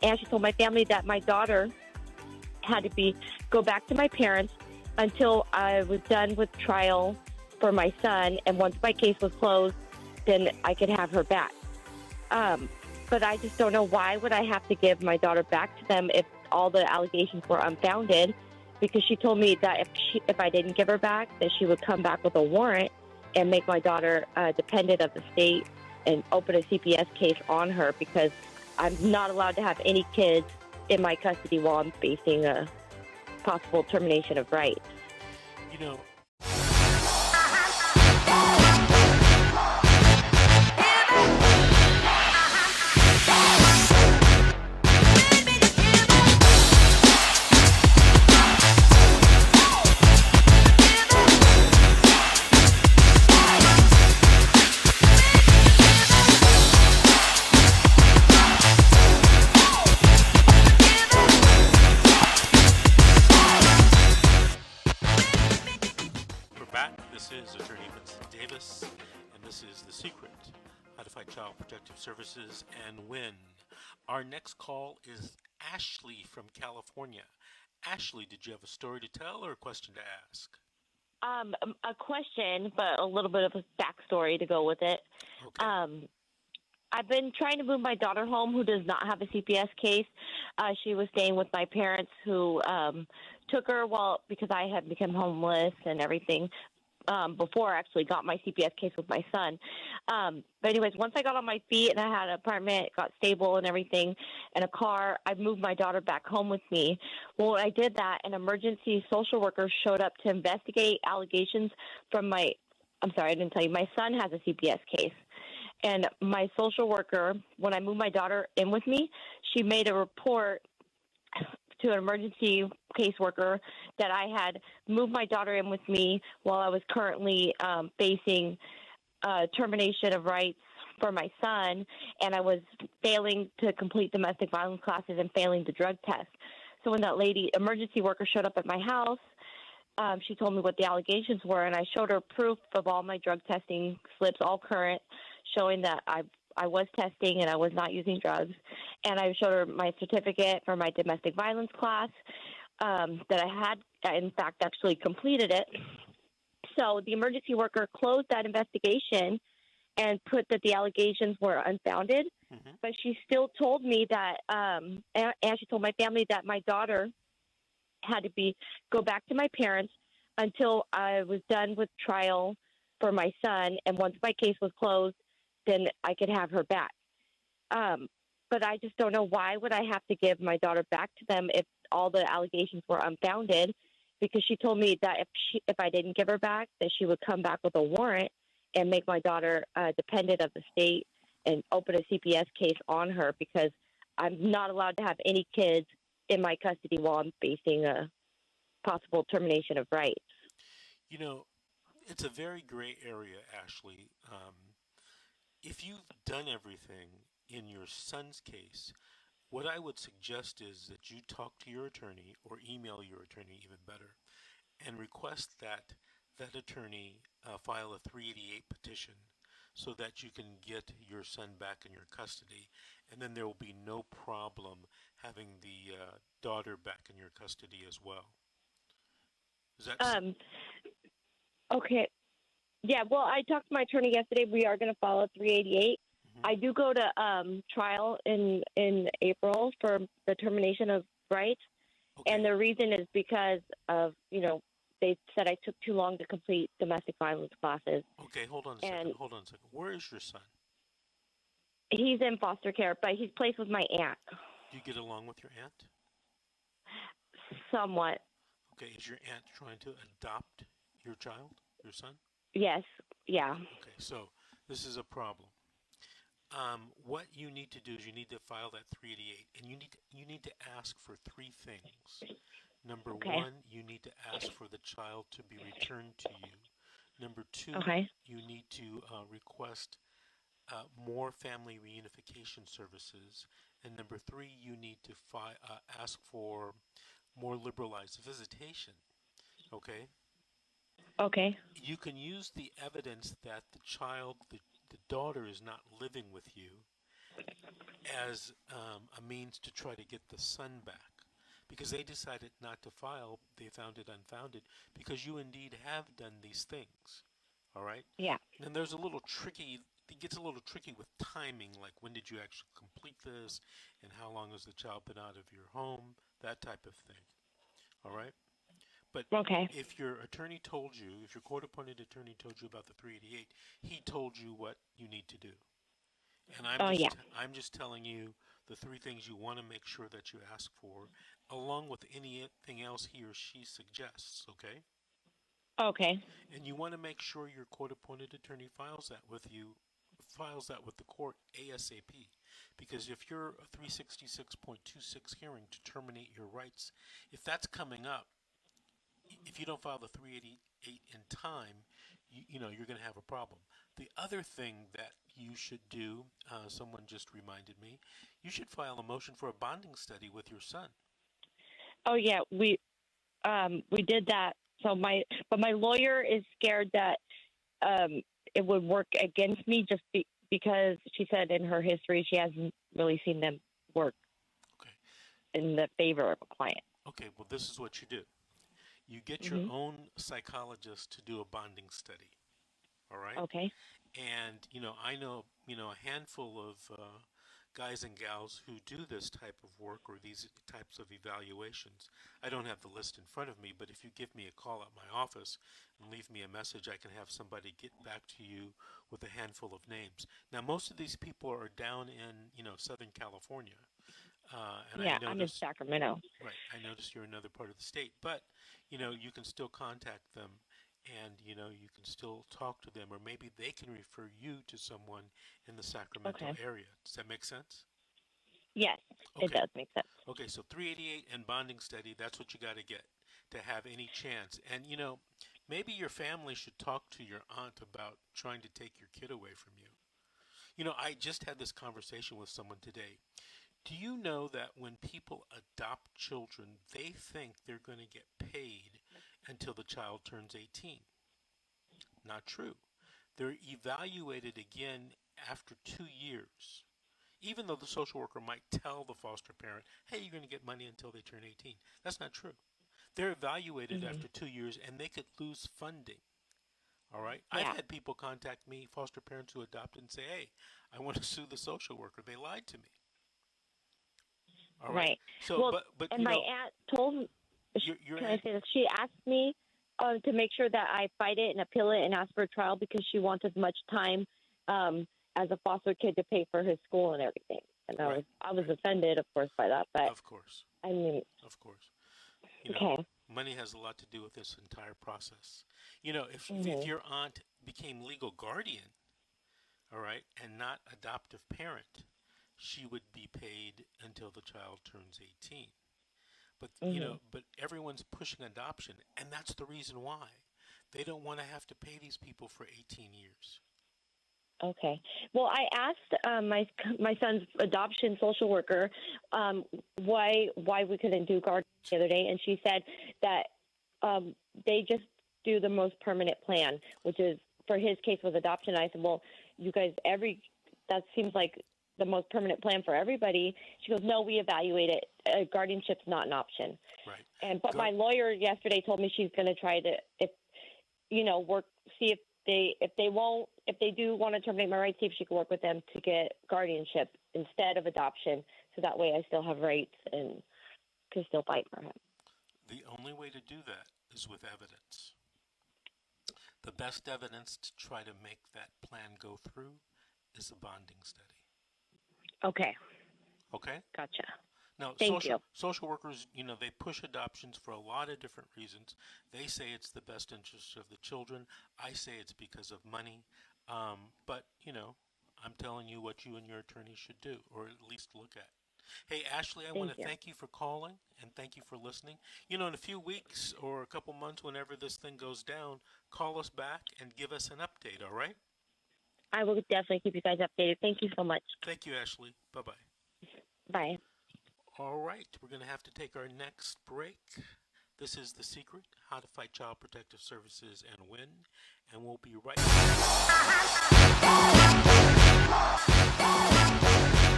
and she told my family that my daughter had to go back to my parents until I was done with trial for my son, and once my case was closed, then I could have her back. But I just don't know, why would I have to give my daughter back to them if all the allegations were unfounded? Because she told me that if I didn't give her back, that she would come back with a warrant and make my daughter dependent of the state and open a CPS case on her, because I'm not allowed to have any kids in my custody while I'm facing a possible termination of rights. You know, we're back. This is Attorney Vincent Davis, and this is The Secret, How to Fight Child Protective Services and Win. Our next call is Ashley from California. Ashley, did you have a story to tell or a question to ask? A question, but a little bit of a backstory to go with it. Okay. I've been trying to move my daughter home, who does not have a CPS case. She was staying with my parents, who took her because I had become homeless and everything before I actually got my CPS case with my son. But anyways, once I got on my feet and I had an apartment, got stable and everything, and a car, I moved my daughter back home with me. Well, when I did that, an emergency social worker showed up to investigate allegations from I'm sorry, I didn't tell you. My son has a CPS case. And my social worker, when I moved my daughter in with me, she made a report to an emergency caseworker that I had moved my daughter in with me while I was currently facing termination of rights for my son, and I was failing to complete domestic violence classes and failing the drug test. So when that emergency worker showed up at my house, she told me what the allegations were, and I showed her proof of all my drug testing slips, all current, showing that I was testing and I was not using drugs. And I showed her my certificate for my domestic violence class that I had, in fact, actually completed it. So the emergency worker closed that investigation and put that the allegations were unfounded. Mm-hmm. But she still told me that, and she told my family that my daughter had to go back to my parents until I was done with trial for my son, and once my case was closed, then I could have her back. But I just don't know, why would I have to give my daughter back to them if all the allegations were unfounded? Because she told me that if I didn't give her back, that she would come back with a warrant and make my daughter dependent of the state and open a CPS case on her, because I'm not allowed to have any kids in my custody while I'm facing a possible termination of rights. You know, it's a very gray area, Ashley. If you've done everything in your son's case, what I would suggest is that you talk to your attorney, or email your attorney, even better, and request that that attorney file a 388 petition so that you can get your son back in your custody, and then there will be no problem having the daughter back in your custody as well. Is that Okay. Yeah, well, I talked to my attorney yesterday. We are going to file a 388. Mhm. I do go to trial in April for the termination of rights, Okay. and the reason is because of, they said I took too long to complete domestic violence classes. Okay, hold on a second. Hold on a second. Where is your son? He's in foster care, but he's placed with my aunt. Do you get along with your aunt? Somewhat. Okay, is your aunt trying to adopt your child, your son? Yes. Yeah. Okay, so this is a problem. What you need to do is you need to file that 388, and you need to ask for three things. Number one, you need to ask for the child to be returned to you. Number two, you need to request more family reunification services. And number three, you need to ask for more liberalized visitation. Okay? Okay. You can use the evidence that the daughter is not living with you as a means to try to get the son back. Because they decided not to file, they found it unfounded because you indeed have done these things. All right? Yeah. And there's a little tricky, it gets a little tricky with timing, like when did you actually complete this and how long has the child been out of your home, that type of thing. All right? But Okay. if your attorney told you, if your court appointed attorney told you about the 388, he told you what you need to do. And Oh, yeah. I'm just telling you the three things you want to make sure that you ask for, along with anything else he or she suggests, okay? Okay. And you want to make sure your court-appointed attorney files that with the court ASAP. Because if you're a 366.26 hearing to terminate your rights, if that's coming up, if you don't file the 388 in time, you know you're going to have a problem. The other thing that you should do, someone just reminded me, you should file a motion for a bonding study with your son. Oh, yeah. We did that. So my lawyer is scared that it would work against me just because she said in her history she hasn't really seen them work Okay. in the favor of a client. Okay. Well, this is what you do. You get your Hmm. own psychologist to do a bonding study. All right. Okay. And I know a handful of guys and gals who do this type of work or these types of evaluations. I don't have the list in front of me, but if you give me a call at my office and leave me a message, I can have somebody get back to you with a handful of names. Now, most of these people are down in Southern California, and Yeah, I I'm in notice Sacramento. right. I notice you're another part of the state, but you can still contact them, and you can still talk to them, or maybe they can refer you to someone in the Sacramento Okay. area. Does that make sense? Yes, it Okay. does make sense. Okay, so 388 and bonding study, that's what you got to get to have any chance. And maybe your family should talk to your aunt about trying to take your kid away from you. I just had this conversation with someone today. Do you know that when people adopt children, they think they're going to get paid until the child turns 18? Not true. They're evaluated again after 2 years. Even though the social worker might tell the foster parent, hey, you're going to get money until they turn 18. That's not true. They're evaluated Hmm. after 2 years and they could lose funding. All right. I've Yeah. had people contact me, foster parents who adopted, and say, hey, I want to sue the social worker. They lied to me. All right. Right. So, Well, but and my aunt told. your Can I aunt, say this? She asked me to make sure that I fight it and appeal it and ask for a trial because she wants as much time as a foster kid to pay for his school and everything. And right, I was right. offended, of course, by that. But Of course, I mean, of course. okay. Money has a lot to do with this entire process. If Hmm. your aunt became legal guardian, all right, and not adoptive parent, she would be paid until the child turns 18. But Hmm. but everyone's pushing adoption, and that's the reason why. They don't want to have to pay these people for 18 years. Okay. Well, I asked my son's adoption social worker why we couldn't do guard the other day, and she said that they just do the most permanent plan, which is for his case was adoption. I said, well, you guys that seems like the most permanent plan for everybody. She goes, no, we evaluate it. Guardianship's not an option. Right. But Go. my lawyer yesterday told me she's going to try to work, see if they do want to terminate my rights, see if she can work with them to get guardianship instead of adoption, so that way I still have rights and can still fight for him. The only way to do that is with evidence. The best evidence to try to make that plan go through is a bonding study. Okay, Okay? gotcha. Now, Thank you. social workers, they push adoptions for a lot of different reasons. They say it's the best interest of the children. I say it's because of money. But I'm telling you what you and your attorney should do, or at least look at. Hey, Ashley, I want Thank to you. thank you for calling and thank you for listening. In a few weeks or a couple months, whenever this thing goes down, call us back and give us an update, all right? I will definitely keep you guys updated. Thank you so much. Thank you, Ashley. Bye-bye. Bye. All right, we're going to have to take our next break. This is The Secret, How to Fight Child Protective Services and Win, and we'll be right back.